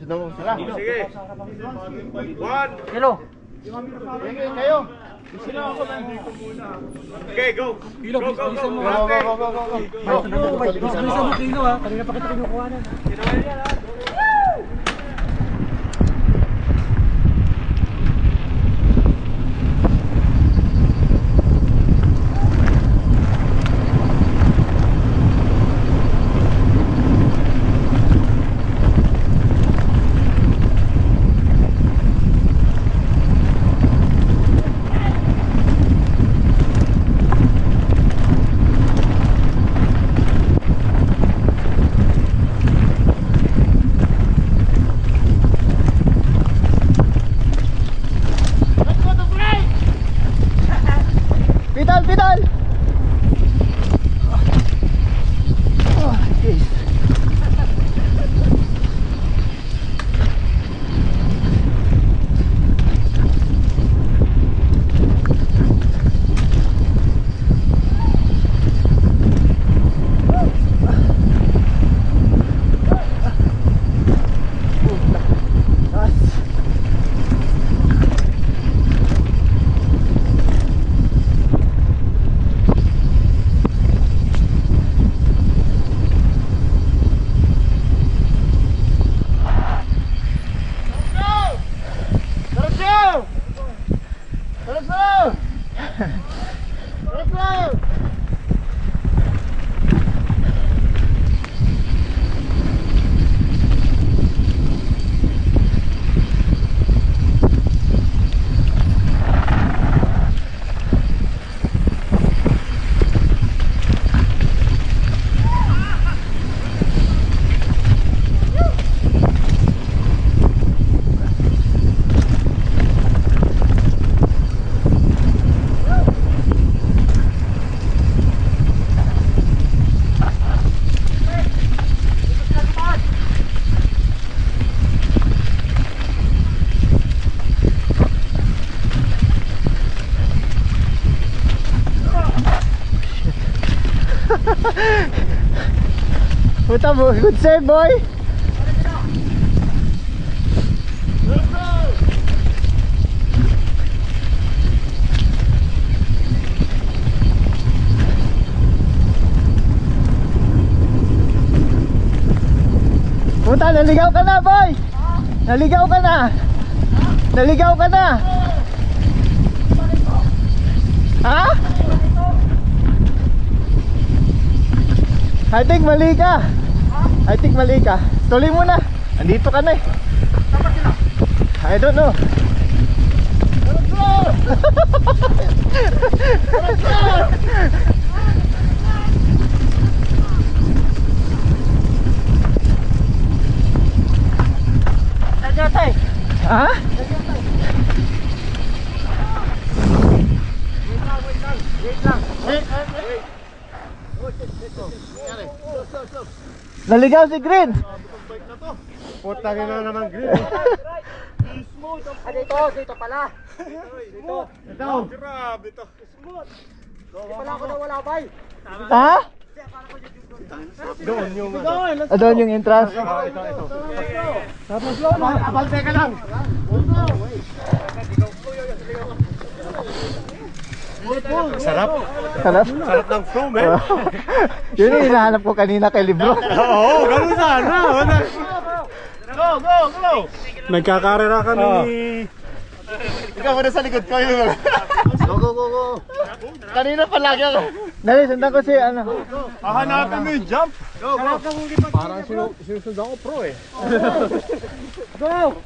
Sige. 1. Kilo. Kayo. Okay, go. Kilo, Go. bilisan mo kilo ha. Kanina pa kita kinukuhanan. Pedal! Oh, okay. Puta mo, good save boy. Puta, naligaw ka na boy. Naligaw ka na. Naligaw ka na. Ha? I think mali ka. I think mali ka. Tuloy mo na. Andito ka na eh. I don't know. Ha? Naligaw si Green. Puta na naman Green. Dito pala. Dito. Grabe to. Dito pala ako nawala bay. Ha? Doon yung Doon yung entrance. ito. Tapos slow na. Abante ka lang. Sarap. Sarap. Sarap ng flow, man. Yun yung hinahanap ko kanina kay Libro. Oo, ganun sana. Go! Nagkakarera ka ni... Ikaw muna sa likod ko yun. Go. Kanina pa lagi ako. Dali, sundan ko si ano. Hahanapin mo yung jump. Go. Parang sinusundan ko pro eh. Go!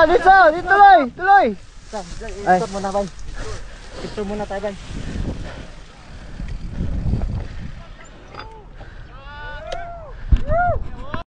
Dito, tuloy. Ay, stop muna bay. Picture muna tayo, Ben.